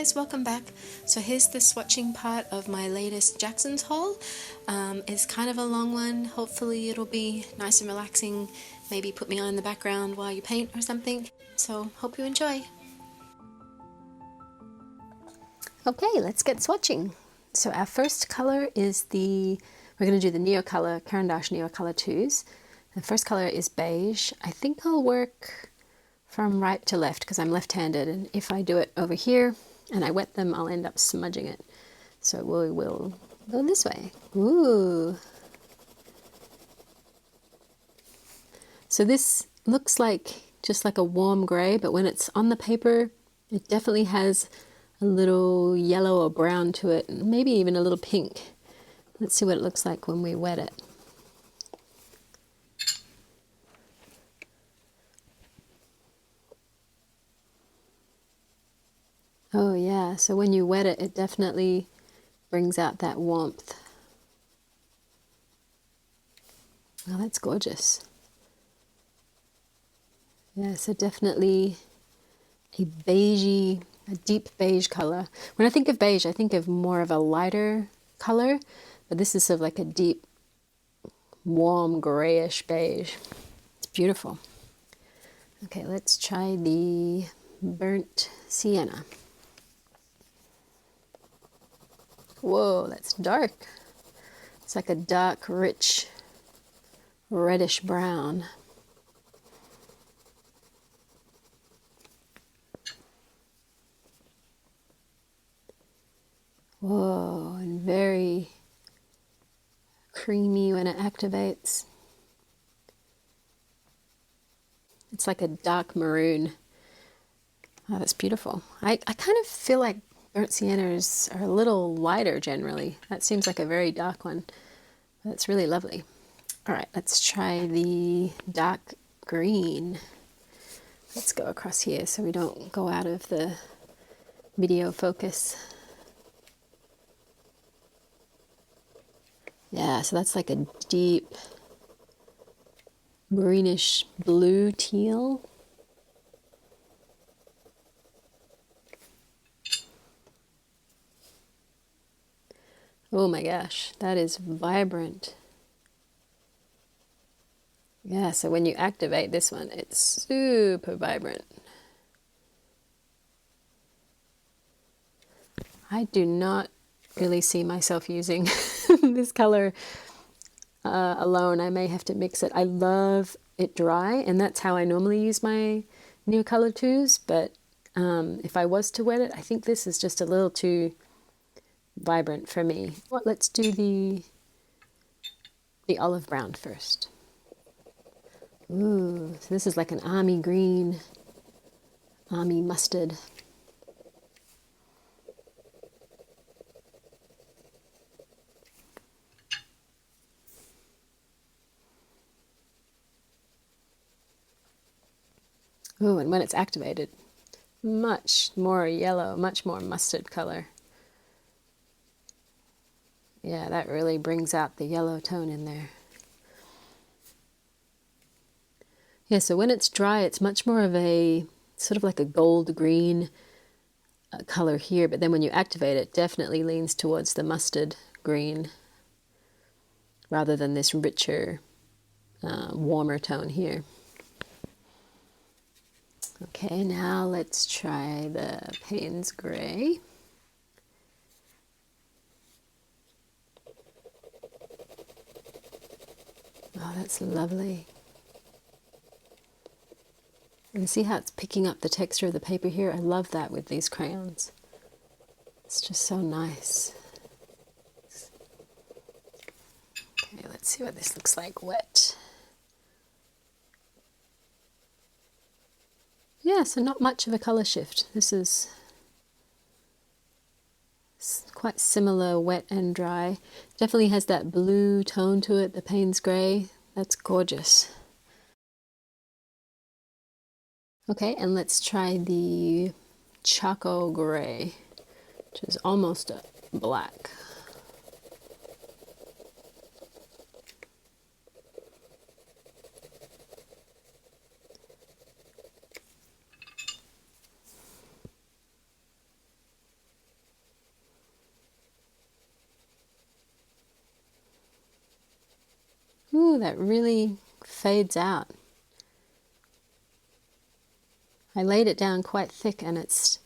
guys, welcome back. So here's the swatching part of my latest Jackson's haul. It's kind of a long one. Hopefully it'll be nice and relaxing, maybe put me on in the background while you paint or something. So hope you enjoy. Okay, let's get swatching. So our first color is we're going to do the Neocolor, Caran d'Ache Neocolor 2s. The first color is beige. I think I'll work from right to left because I'm left-handed, and if I do it over here and I wet them, I'll end up smudging it. So we will go this way. Ooh. So this looks like just like a warm gray, but when it's on the paper, it definitely has a little yellow or brown to it, and maybe even a little pink. Let's see what it looks like when we wet it. Oh yeah, so when you wet it, it definitely brings out that warmth. Oh, that's gorgeous. Yeah, so definitely a beigey, a deep beige color. When I think of beige, I think of more of a lighter color, but this is sort of like a deep, warm, grayish beige. It's beautiful. Okay, let's try the burnt sienna. Whoa, that's dark. It's like a dark, rich, reddish brown. Whoa, and very creamy when it activates. It's like a dark maroon. Oh, that's beautiful. I kind of feel like burnt siennas are a little lighter generally. That seems like a very dark one, but it's really lovely. All right, let's try the dark green. Let's go across here so we don't go out of the video focus. Yeah, so that's like a deep greenish blue teal. Oh my gosh, that is vibrant. Yeah, so when you activate this one, it's super vibrant. I do not really see myself using this color alone. I may have to mix it. I love it dry, and that's how I normally use my Neocolor 2s, but if I was to wet it, I think this is just a little too vibrant for me. Well, let's do the olive brown first. Ooh, so this is like an army green, army mustard. Ooh, and when it's activated, much more yellow, much more mustard color. Yeah, that really brings out the yellow tone in there. Yeah, so when it's dry, it's much more of a, sort of like a gold green color here, but then when you activate it, definitely leans towards the mustard green rather than this richer, warmer tone here. Okay, now let's try the Paynes gray. Oh, that's lovely. And see how it's picking up the texture of the paper here? I love that with these crayons. It's just so nice. Okay, let's see what this looks like wet. Yeah, so not much of a color shift. This is quite similar wet and dry. Definitely has that blue tone to it, the Paynes gray. That's gorgeous. Okay, and let's try the Choco gray, which is almost a black. Ooh, that really fades out. I laid it down quite thick and it's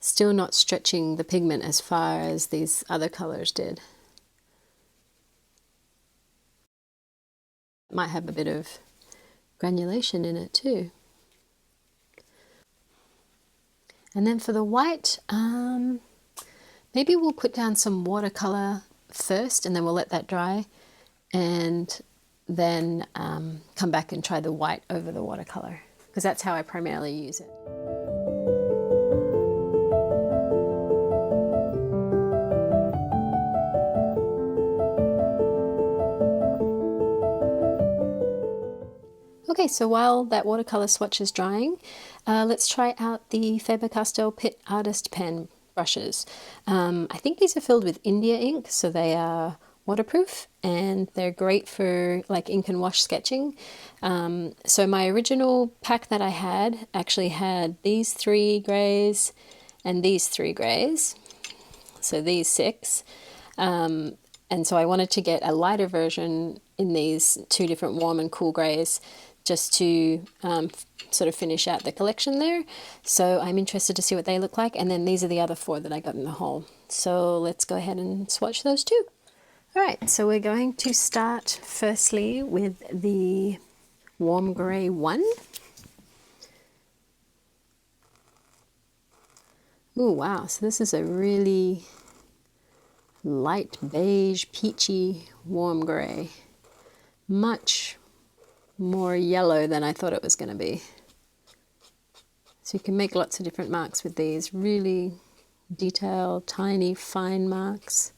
still not stretching the pigment as far as these other colors did. Might have a bit of granulation in it too. And then for the white, maybe we'll put down some watercolor first and then we'll let that dry and then come back and try the white over the watercolor, because that's how I primarily use it. Okay, so while that watercolor swatch is drying, let's try out the Faber-Castell Pitt Artist Pen brushes. I think these are filled with India ink, so they are waterproof and they're great for like ink and wash sketching. So my original pack that I had actually had these 3 grays and these 3 grays, so these 6. And so I wanted to get a lighter version in these 2 different warm and cool grays, just to sort of finish out the collection there. So I'm interested to see what they look like. And then these are the other 4 that I got in the haul. So let's go ahead and swatch those 2. All right, so we're going to start firstly with the warm gray 1. Ooh, wow, so this is a really light beige, peachy, warm gray. Much more yellow than I thought it was going to be. So you can make lots of different marks with these, really detailed, tiny, fine marks.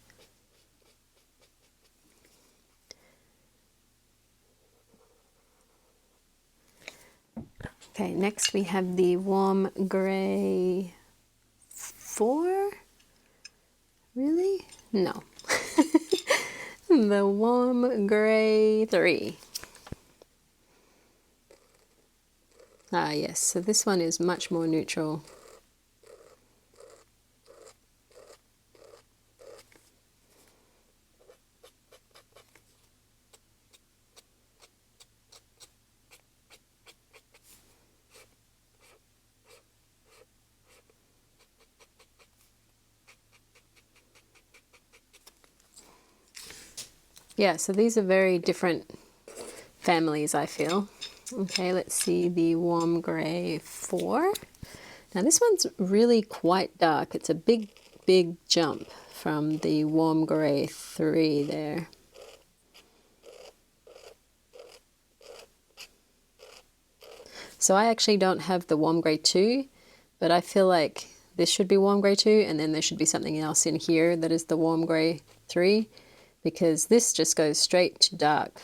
Okay, next we have the warm gray 4. Really? No. The warm gray 3. Ah, yes, so this one is much more neutral. Yeah, so these are very different families, I feel. Okay, let's see the warm gray 4. Now this one's really quite dark. It's a big, big jump from the warm gray 3 there. So I actually don't have the warm gray 2, but I feel like this should be warm gray 2, and then there should be something else in here that is the warm gray 3, because this just goes straight to dark.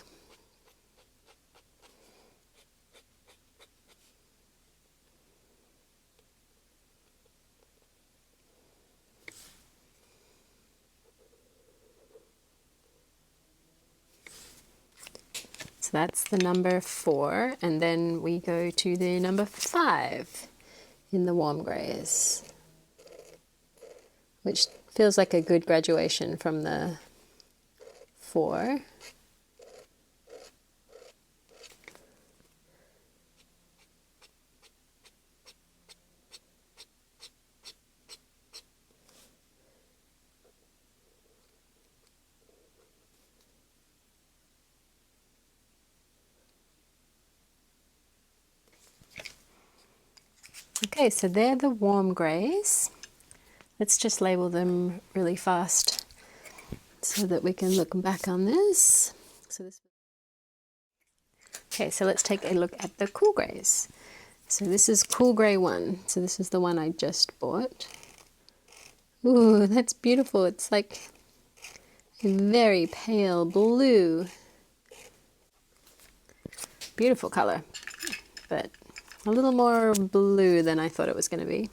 So that's the number 4, and then we go to the number 5 in the warm grays, which feels like a good graduation from the 4. Okay, so they're the warm grays. Let's just label them really fast so that we can look back on this. Okay, so let's take a look at the cool grays. So this is cool gray 1. So this is the one I just bought. Ooh, that's beautiful. It's like a very pale blue. Beautiful color, but a little more blue than I thought it was going to be.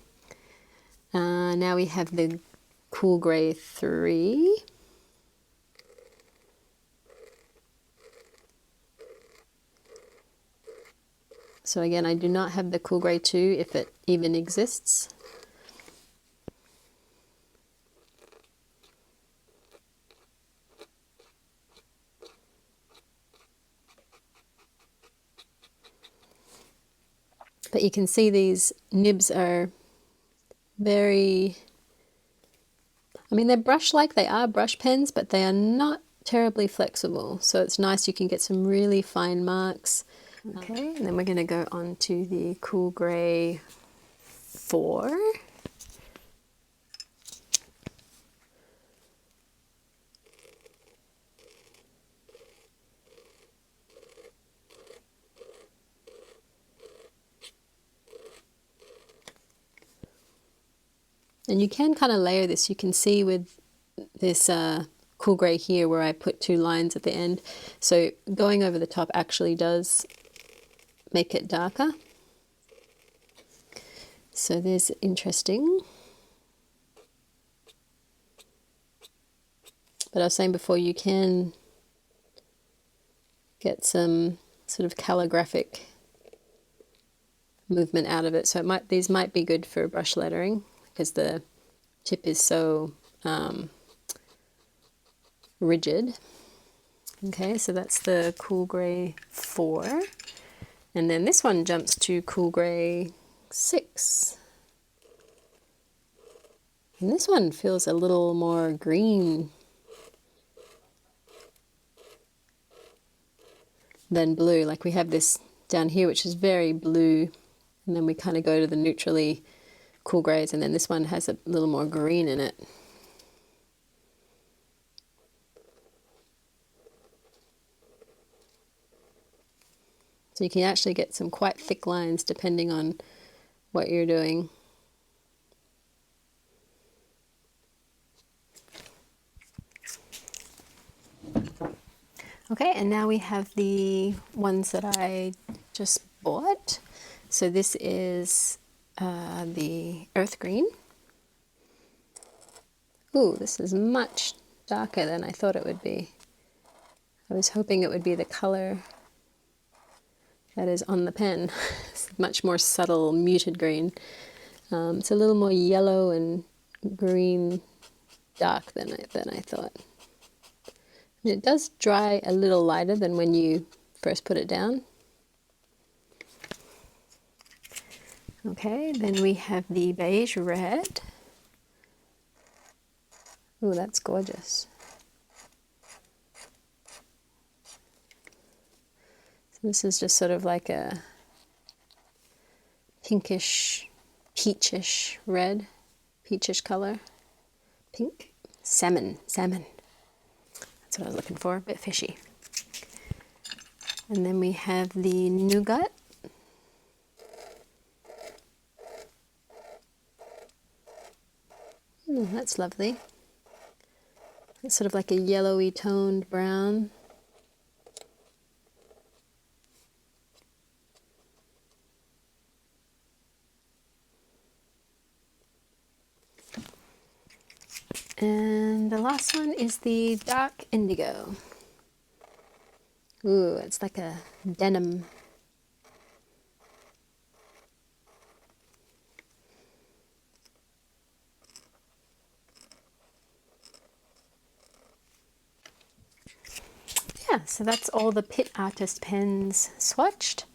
Now we have the cool gray 3. So again, I do not have the cool gray 2, if it even exists. But you can see these nibs are very, I mean, they're brush-like, they are brush pens, but they are not terribly flexible. So it's nice, you can get some really fine marks. Okay, and then we're going to go on to the Cool Grey 4. And you can kind of layer this. You can see with this cool grey here where I put 2 lines at the end. So going over the top actually does make it darker. So there's interesting. But I was saying before, you can get some sort of calligraphic movement out of it. So these might be good for brush lettering because the tip is so rigid. Okay, so that's the Cool Grey 4. And then this one jumps to Cool Grey 6. And this one feels a little more green than blue. Like we have this down here which is very blue, and then we kind of go to the neutrally cool greys, and then this one has a little more green in it. So you can actually get some quite thick lines depending on what you're doing. Okay, and now we have the ones that I just bought. So this is the earth green. Ooh, this is much darker than I thought it would be. I was hoping it would be the color that is on the pen. It's much more subtle, muted green. It's a little more yellow and green dark than I thought. And it does dry a little lighter than when you first put it down. Okay, then we have the beige red. Ooh, that's gorgeous. So this is just sort of like a pinkish, peachish red, peachish color. Pink, salmon. That's what I was looking for, a bit fishy. And then we have the Nougat. That's lovely. It's sort of like a yellowy toned brown. And the last one is the dark indigo. Ooh, it's like a denim. Yeah, so that's all the Pitt Artist pens swatched.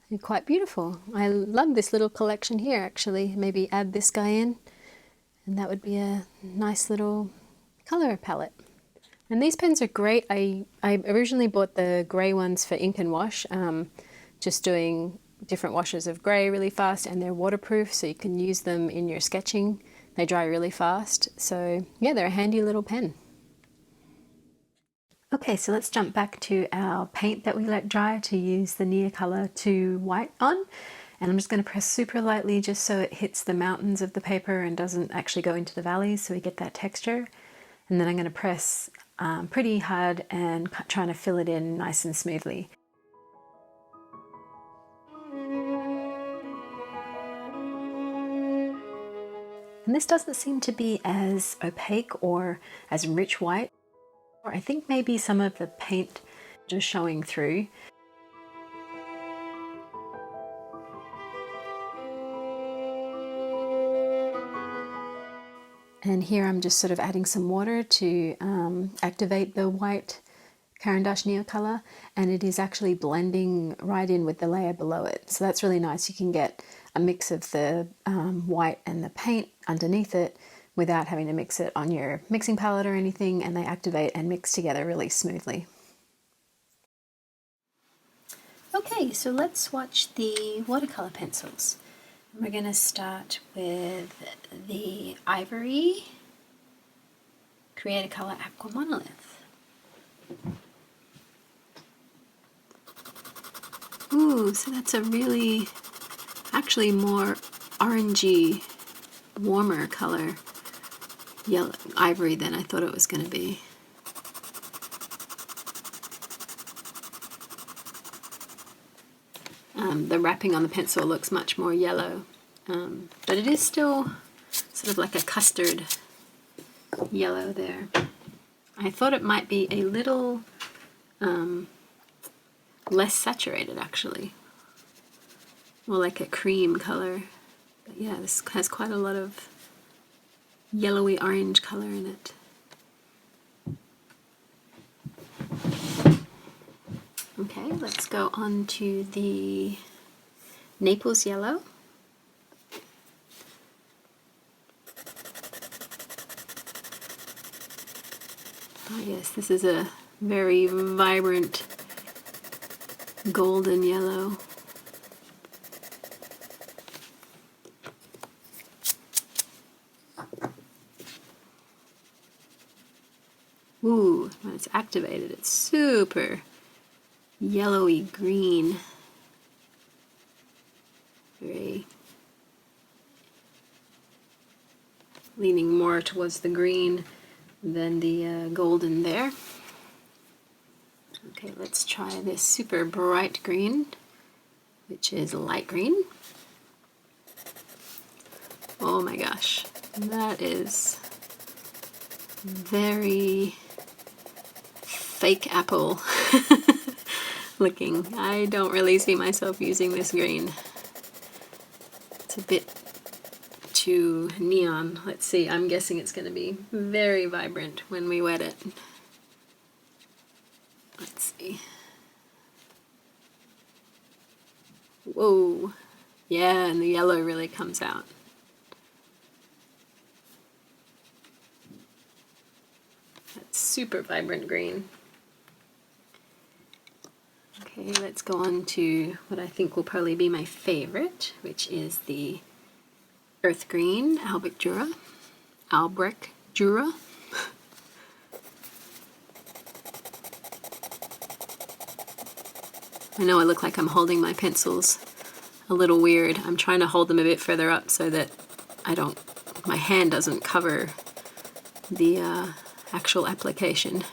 They're quite beautiful. I love this little collection here actually. Maybe add this guy in, and that would be a nice little color palette. And these pens are great. I originally bought the grey ones for ink and wash, just doing different washes of grey really fast, and they're waterproof so you can use them in your sketching. They dry really fast, so yeah, they're a handy little pen. Okay, so let's jump back to our paint that we let dry to use the Neocolor 2 white on. And I'm just going to press super lightly just so it hits the mountains of the paper and doesn't actually go into the valleys, so we get that texture. And then I'm going to press pretty hard and trying to fill it in nice and smoothly. And this doesn't seem to be as opaque or as rich white. Or I think maybe some of the paint just showing through. And here I'm just sort of adding some water to activate the white Caran d'Ache Neocolor, and it is actually blending right in with the layer below it. So that's really nice. You can get a mix of the white and the paint underneath it without having to mix it on your mixing palette or anything, and they activate and mix together really smoothly. Okay, so let's swatch the watercolor pencils. We're going to start with the Ivory Creator Color Aqua Monolith. Ooh, so that's a really, actually more orangey, warmer color, yellow ivory than I thought it was going to be. The wrapping on the pencil looks much more yellow, but it is still sort of like a custard yellow there. I thought it might be a little less saturated, actually, more like a cream color. But yeah, this has quite a lot of yellowy orange color in it. Okay, let's go on to the Naples yellow. Oh yes, this is a very vibrant golden yellow. Ooh, when it's activated, it's super yellowy green. Very leaning more towards the green than the golden there. Okay, let's try this super bright green, which is light green. Oh my gosh, that is very fake apple looking. I don't really see myself using this green. It's a bit too neon. Let's see, I'm guessing it's going to be very vibrant when we wet it. Let's see. Whoa. Yeah, and the yellow really comes out. That's super vibrant green. Okay, let's go on to what I think will probably be my favorite, which is the Earth Green Albrecht Dürer. I know I look like I'm holding my pencils a little weird. I'm trying to hold them a bit further up so that my hand doesn't cover the actual application.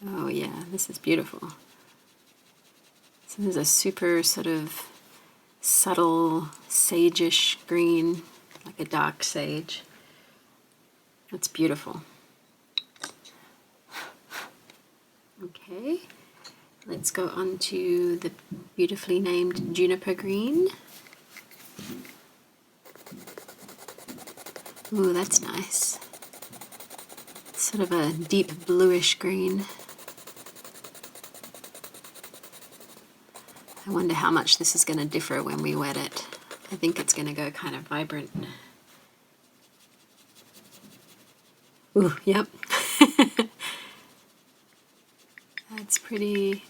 Oh yeah, this is beautiful. So there's a super sort of subtle sage-ish green, like a dark sage. That's beautiful. Okay, let's go on to the beautifully named Juniper green. Ooh, that's nice. Sort of a deep bluish green. I wonder how much this is going to differ when we wet it. I think it's going to go kind of vibrant. Ooh, yep. That's pretty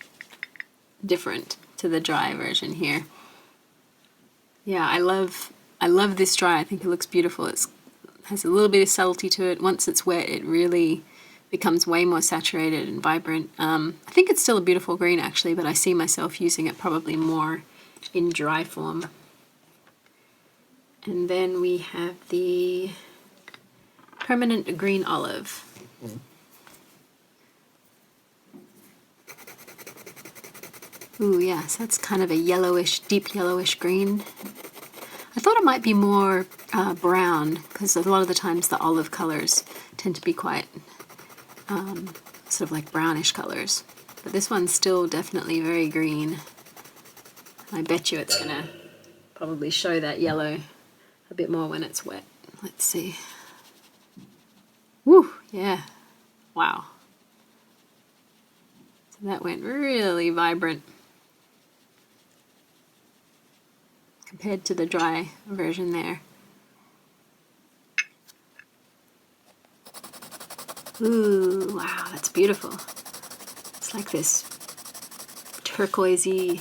different to the dry version here. Yeah, I love this dry. I think it looks beautiful. It has a little bit of subtlety to it. Once it's wet, it really becomes way more saturated and vibrant. I think it's still a beautiful green actually, but I see myself using it probably more in dry form. And then we have the Permanent Green Olive. Ooh, yes, that's kind of a yellowish, deep yellowish green. I thought it might be more brown, because a lot of the times the olive colors tend to be quite sort of like brownish colors. But this one's still definitely very green. I bet you it's going to probably show that yellow a bit more when it's wet. Let's see. Yeah, wow. So that went really vibrant compared to the dry version there. Ooh, wow, that's beautiful. It's like this turquoisey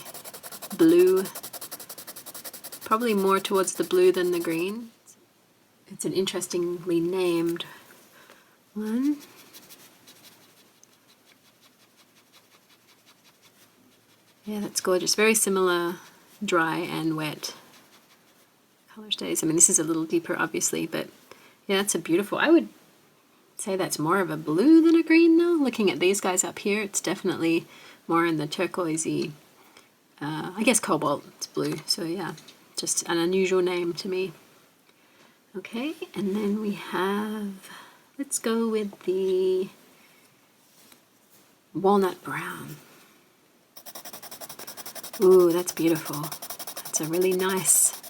blue, probably more towards the blue than the green. It's an interestingly named one. Yeah, that's gorgeous. Very similar dry and wet color stays. I mean, this is a little deeper, obviously, but yeah, that's a beautiful. I would say that's more of a blue than a green, though. Looking at these guys up here, it's definitely more in the turquoisey. I guess Cobalt, it's blue. So yeah, just an unusual name to me. Okay, and then we have, let's go with the Walnut Brown. Ooh, that's beautiful. That's a really nice,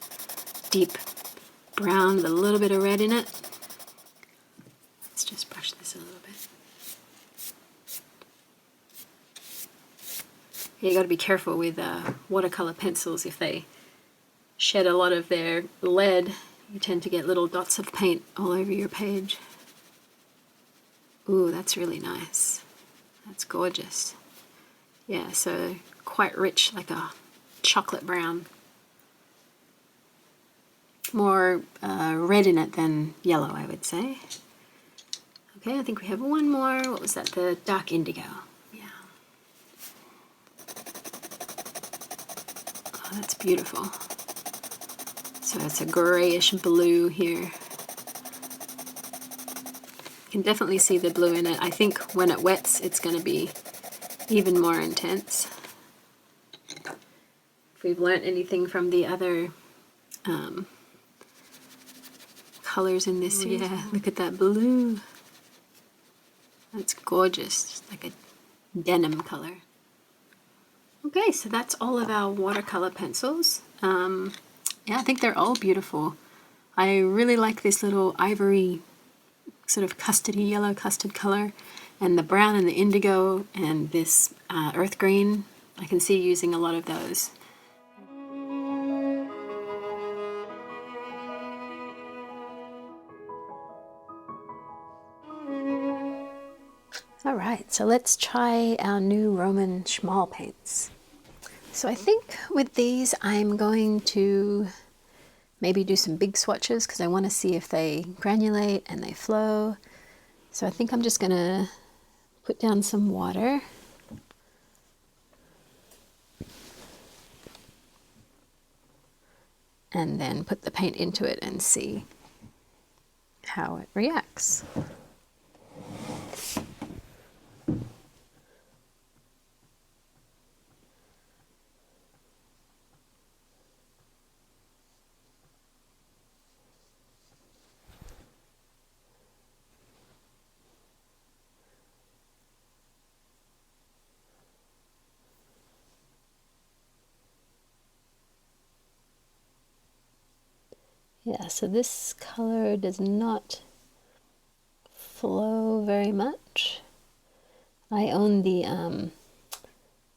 deep brown with a little bit of red in it. Let's just brush this a little bit. Yeah, you got to be careful with watercolor pencils. If they shed a lot of their lead, you tend to get little dots of paint all over your page. Ooh, that's really nice. That's gorgeous. Yeah, so quite rich, like a chocolate brown. More red in it than yellow, I would say. Okay, I think we have one more. What was that? The dark indigo. Yeah. Oh, that's beautiful. So it's a grayish blue here. You can definitely see the blue in it. I think when it wets, it's going to be even more intense. If we've learnt anything from the other colors in this, yeah, look at that blue. That's gorgeous, just like a denim color. Okay, so that's all of our watercolor pencils. Yeah, I think they're all beautiful. I really like this little ivory, sort of custardy, yellow custard color, and the brown and the indigo, and this earth green. I can see using a lot of those. All right, so let's try our new Roman Szmal paints. So I think with these I'm going to maybe do some big swatches because I want to see if they granulate and they flow. So I think I'm just going to put down some water. And then put the paint into it and see how it reacts. Yeah, so this color does not flow very much. I own the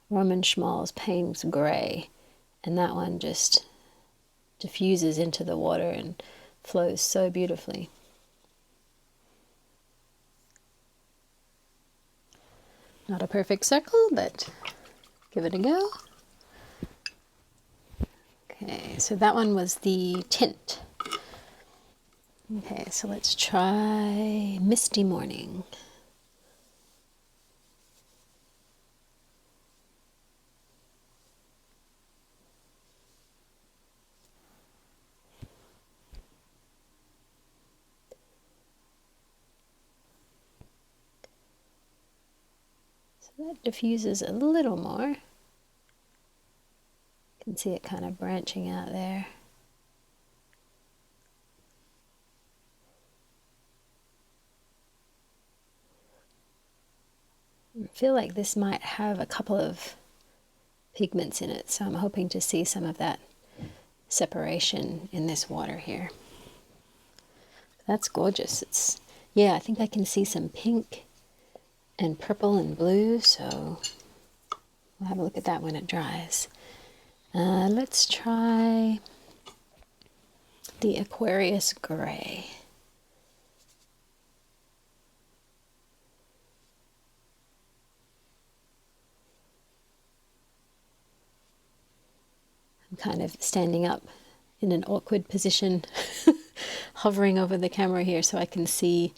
Roman Szmal's Paynes Gray, and that one just diffuses into the water and flows so beautifully. Not a perfect circle, but give it a go. Okay, so that one was the Tint. Okay, so let's try Misty Morning. So that diffuses a little more. You can see it kind of branching out there. I feel like this might have a couple of pigments in it, so I'm hoping to see some of that separation in this water here. That's gorgeous. Yeah, I think I can see some pink and purple and blue, so we'll have a look at that when it dries. Let's try the Aquarius gray. I'm kind of standing up in an awkward position, hovering over the camera here so I can see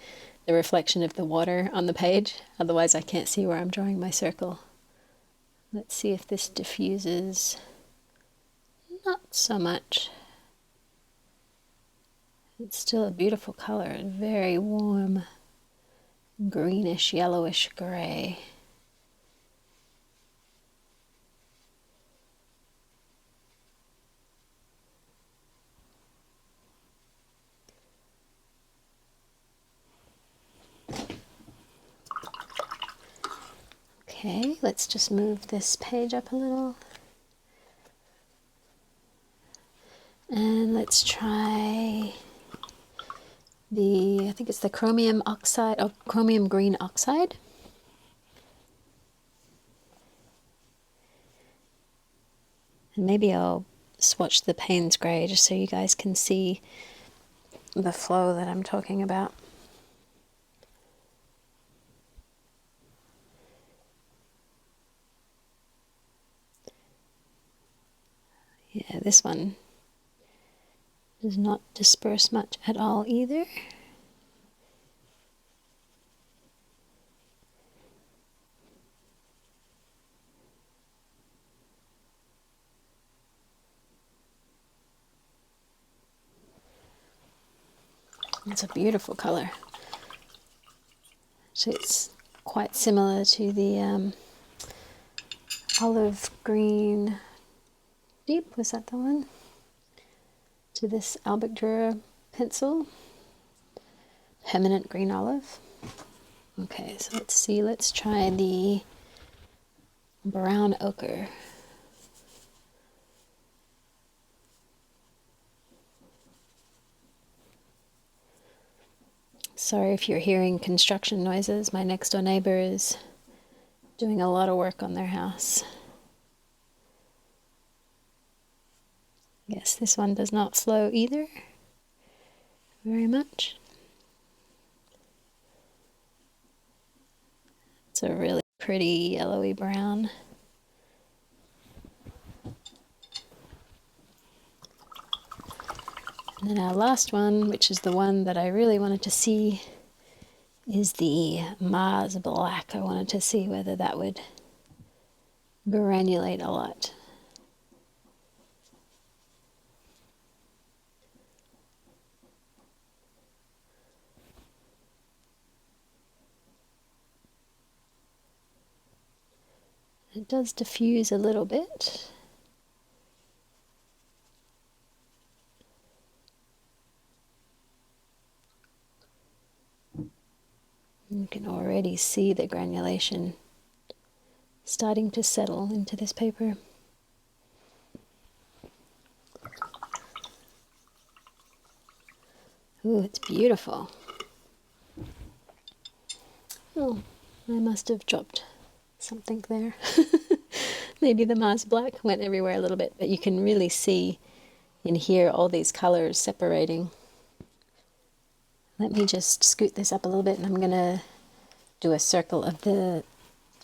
the reflection of the water on the page. Otherwise I can't see where I'm drawing my circle. Let's see if this diffuses. Not so much. It's still a beautiful color, very warm, greenish, yellowish gray. Okay, let's just move this page up a little. And let's try I think it's the Chromium Oxide, or Chromium Green Oxide. And maybe I'll swatch the Paynes Grey just so you guys can see the flow that I'm talking about. Yeah, this one does not disperse much at all either. It's a beautiful color. So it's quite similar to the olive green deep, was that the one? To this Albert Dürer pencil, permanent green olive. Okay, so let's see, let's try the brown ochre. Sorry if you're hearing construction noises. My next door neighbor is doing a lot of work on their house. Yes, this one does not flow either very much. It's a really pretty yellowy brown. And then our last one, which is the one that I really wanted to see, is the Mars Black. I wanted to see whether that would granulate a lot. It does diffuse a little bit. You can already see the granulation starting to settle into this paper. Ooh, it's beautiful. Oh, I must have dropped something there. Maybe the Mars Black went everywhere a little bit, but you can really see in here all these colors separating. Let me just scoot this up a little bit, and I'm going to do a circle of the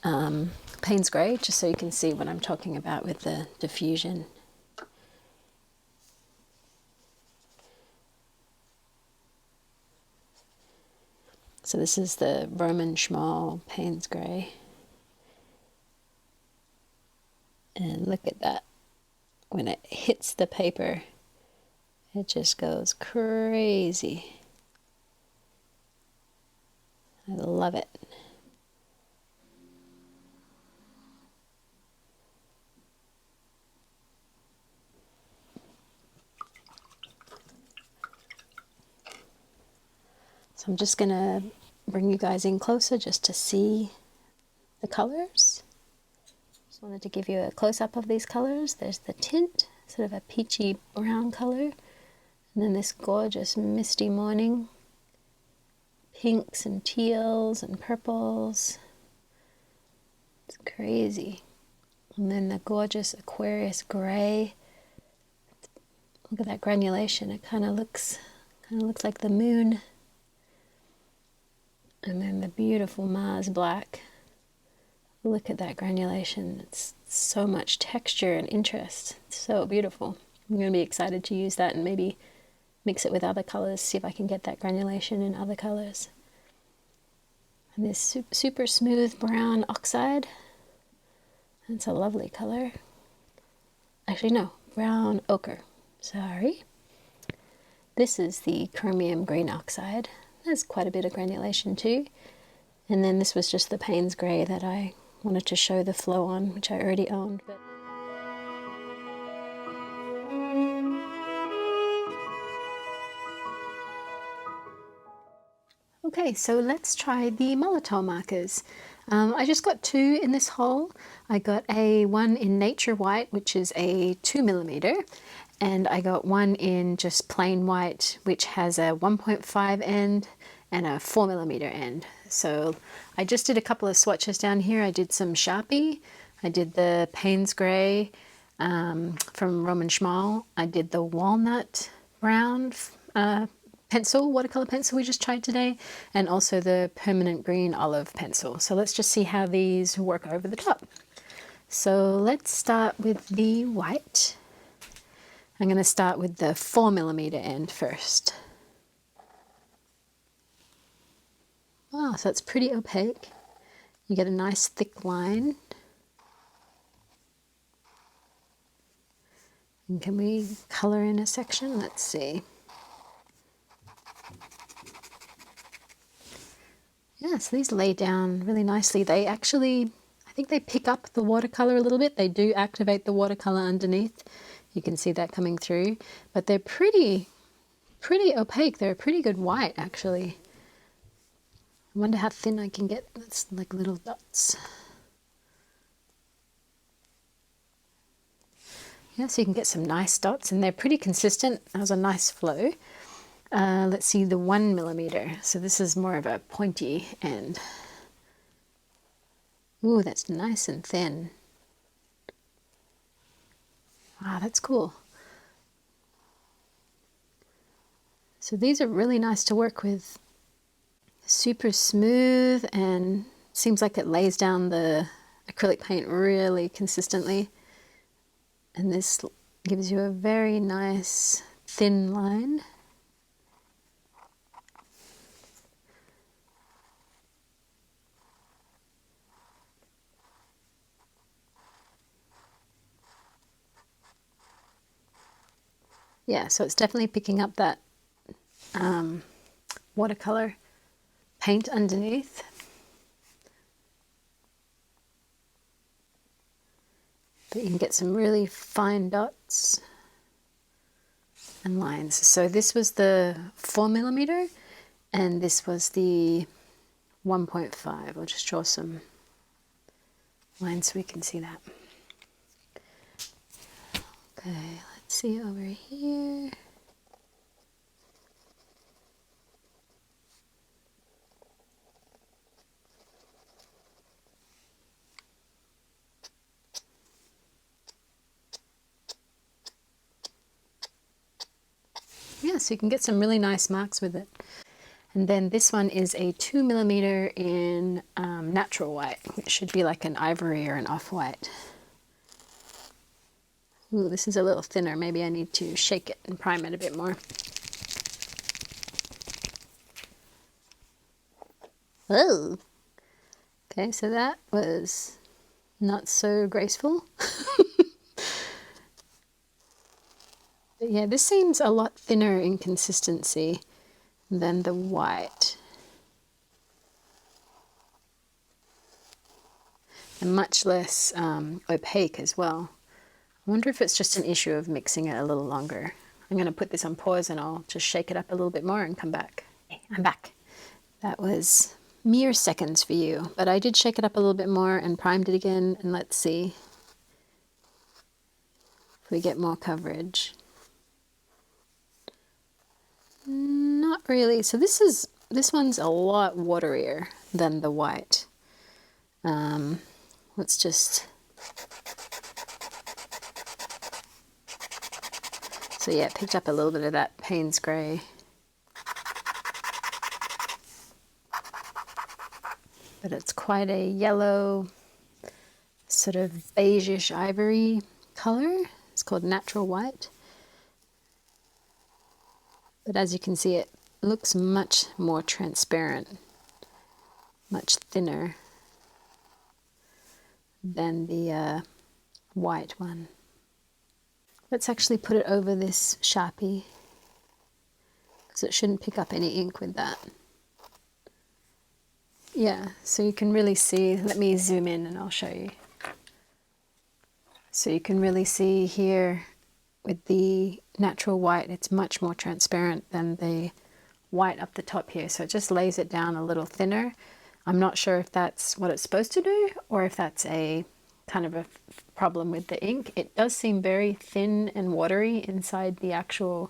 Paynes Grey, just so you can see what I'm talking about with the diffusion. So this is the Roman Szmal Paynes Grey. And look at that. When it hits the paper, it just goes crazy. I love it. So I'm just going to bring you guys in closer just to see the colors. Just wanted to give you a close-up of these colors. There's the Tint, sort of a peachy brown color. And then this gorgeous misty morning pinks and teals and purples. It's crazy. And then the gorgeous Aquarius gray. Look at that granulation. It kind of looks like the moon. And then the beautiful Mars black. Look at that granulation. It's so much texture and interest. It's so beautiful. I'm going to be excited to use that and maybe mix it with other colors, see if I can get that granulation in other colors. And this super smooth brown Oxide. That's a lovely color. Actually, no, brown ochre. Sorry. This is the Chromium green Oxide. There's quite a bit of granulation too. And then this was just the Paynes grey that I wanted to show the flow on, which I already owned. Okay, so let's try the Molotow markers. I just got two in this haul. I got one in Nature White, which is a 2mm, and I got one in just plain white, which has a 1.5 end and a 4mm end. So I just did a couple of swatches down here. I did some Sharpie. I did the Paynes Grey from Roman Szmal. I did the Walnut Brown pencil, watercolor pencil we just tried today, and also the Permanent Green Olive pencil. So let's just see how these work over the top. So let's start with the white. I'm going to start with the 4mm end first. Wow, so it's pretty opaque. You get a nice thick line. And can we color in a section? Let's see. Yeah, so these lay down really nicely. They actually, I think they pick up the watercolor a little bit. They do activate the watercolor underneath. You can see that coming through, but they're pretty opaque. They're a pretty good white, actually. I wonder how thin I can get. That's like little dots. Yeah, so you can get some nice dots, and they're pretty consistent. That was a nice flow. Let's see the 1mm. So this is more of a pointy end. Ooh, that's nice and thin. Wow, that's cool. So these are really nice to work with. Super smooth, and seems like it lays down the acrylic paint really consistently. And this gives you a very nice thin line. Yeah, so it's definitely picking up that watercolor paint underneath. But you can get some really fine dots and lines. So this was the 4mm and this was the 1.5. I'll just draw some lines so we can see that. Okay, let's see over here. Yeah, so you can get some really nice marks with it. And then this one is a 2mm in natural white, which should be like an ivory or an off-white. Ooh, this is a little thinner. Maybe I need to shake it and prime it a bit more. Oh! Okay, so that was not so graceful. But yeah, this seems a lot thinner in consistency than the white. And much less opaque as well. I wonder if it's just an issue of mixing it a little longer. I'm going to put this on pause and I'll just shake it up a little bit more and come back. Okay, I'm back. That was mere seconds for you, but I did shake it up a little bit more and primed it again, and let's see if we get more coverage. Not really. So this is this one's a lot waterier than the white. Let's just... So yeah, it picked up a little bit of that Paynes grey. But it's quite a yellow, sort of beigeish ivory color. It's called natural white. But as you can see, it looks much more transparent, much thinner than the white one. Let's actually put it over this Sharpie, because it shouldn't pick up any ink with that. Yeah, so you can really see, let me zoom in and I'll show you. So you can really see here with the natural white, it's much more transparent than the white up the top here. So it just lays it down a little thinner. I'm not sure if that's what it's supposed to do or if that's a kind of a problem with the ink. It does seem very thin and watery inside the actual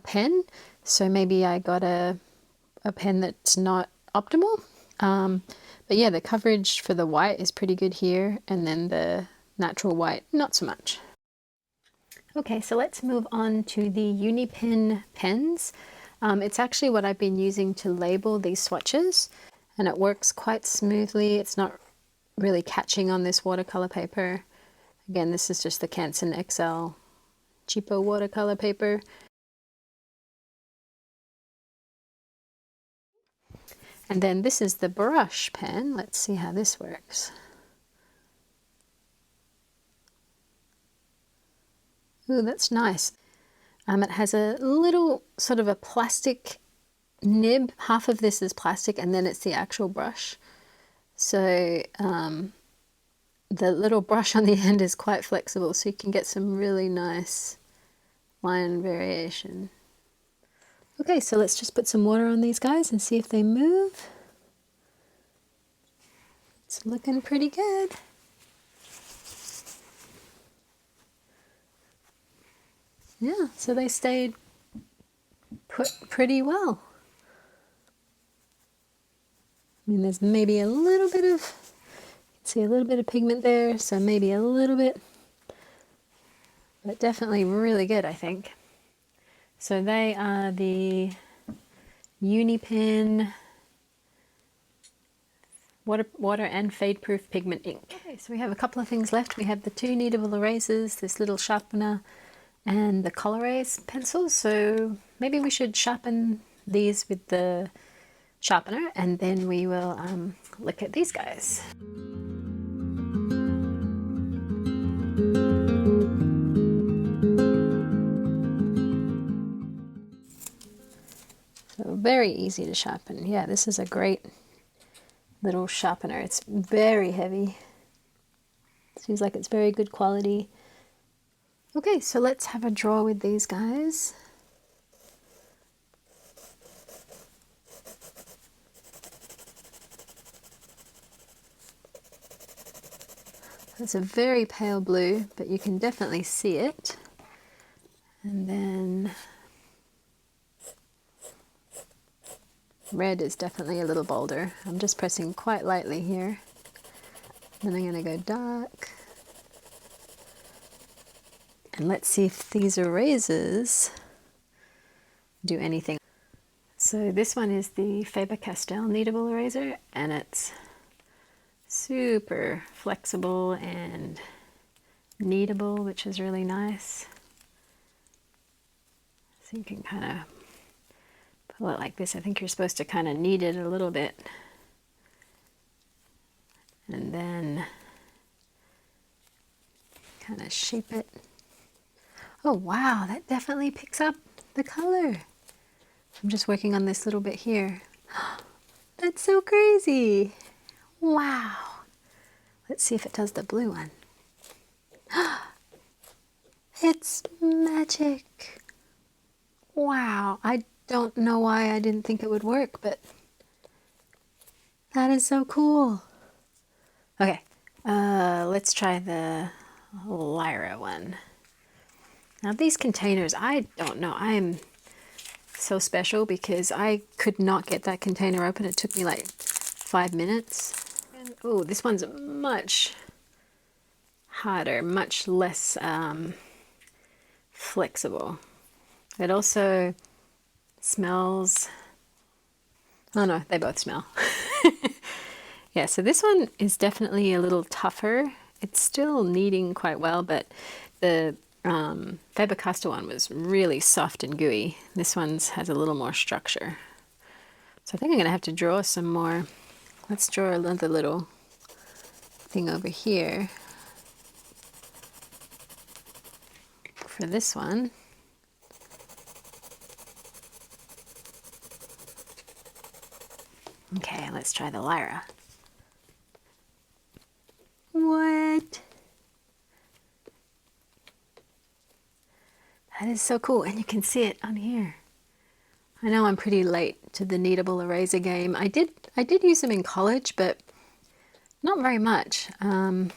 pen. So maybe I got a pen that's not optimal. But yeah, the coverage for the white is pretty good here, and then the natural white, not so much. Okay, so let's move on to the Uni Pin pens. It's actually what I've been using to label these swatches, and it works quite smoothly. It's not really catching on this watercolor paper. Again, this is just the Canson XL cheapo watercolor paper. And then this is the brush pen. Let's see how this works. Ooh, that's nice. It has a little sort of a plastic nib. Half of this is plastic and then it's the actual brush. So the little brush on the end is quite flexible, so you can get some really nice line variation. Okay, so let's just put some water on these guys and see if they move. It's looking pretty good. Yeah, so they stayed put pretty well. I mean, there's maybe a little bit of, you can see a little bit of pigment there, so maybe a little bit, but definitely really good, I think. So they are the Uni Pin water and fade proof pigment ink. Okay, so we have a couple of things left. We have the two kneadable erasers, this little sharpener, and the Coloraze pencils. So maybe we should sharpen these with the sharpener, and then we will look at these guys. So very easy to sharpen. Yeah, this is a great little sharpener. It's very heavy. Seems like it's very good quality. Okay, so let's have a draw with these guys. It's a very pale blue, but you can definitely see it. And then red is definitely a little bolder. I'm just pressing quite lightly here. Then I'm going to go dark. And let's see if these erasers do anything. So this one is the Faber-Castell kneadable eraser, and it's super flexible and kneadable, which is really nice. So you can kind of pull it like this. I think you're supposed to kind of knead it a little bit. And then kind of shape it. Oh wow, that definitely picks up the color. I'm just working on this little bit here. That's so crazy. Wow. Let's see if it does the blue one. It's magic. Wow. I don't know why I didn't think it would work, but that is so cool. Okay, let's try the Lyra one. Now these containers, I don't know. I'm so special because I could not get that container open. It took me like 5 minutes. And oh, this one's much harder, much less flexible. It also smells, oh no, they both smell. Yeah, so this one is definitely a little tougher. It's still kneading quite well, but the Faber-Castell one was really soft and gooey. This one's has a little more structure. So I think I'm gonna have to draw some more. Let's draw another little thing over here for this one. Okay, let's try the Lyra. What? That is so cool, and you can see it on here. I know I'm pretty late to the kneadable eraser game. I did use them in college, but not very much. And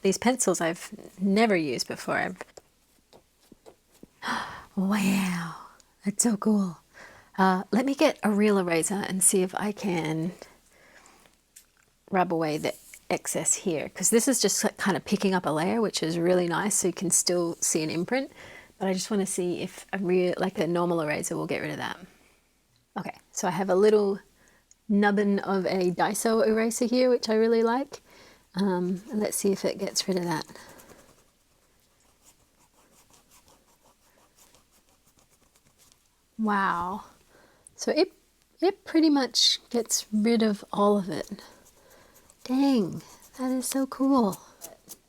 these pencils I've never used before. Wow, that's so cool. Let me get a real eraser and see if I can rub away the excess here, because this is just kind of picking up a layer, which is really nice, so you can still see an imprint. But I just want to see if a normal eraser will get rid of that. Okay, so I have a little nubbin of a Daiso eraser here, which I really like. And let's see if it gets rid of that. Wow. So it pretty much gets rid of all of it. Dang, that is so cool.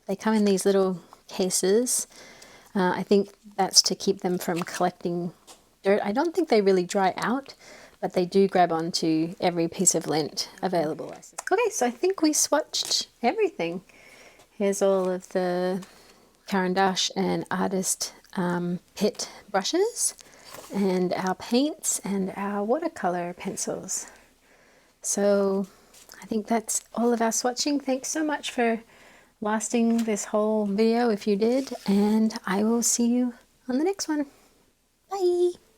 They come in these little cases. I think that's to keep them from collecting dirt. I don't think they really dry out, but they do grab onto every piece of lint available. Okay, so I think we swatched everything. Here's all of the Caran d'Ache and Artist Pit brushes, and our paints and our watercolor pencils. So I think that's all of our swatching. Thanks so much for lasting this whole video if you did, and I will see you on the next one. Bye!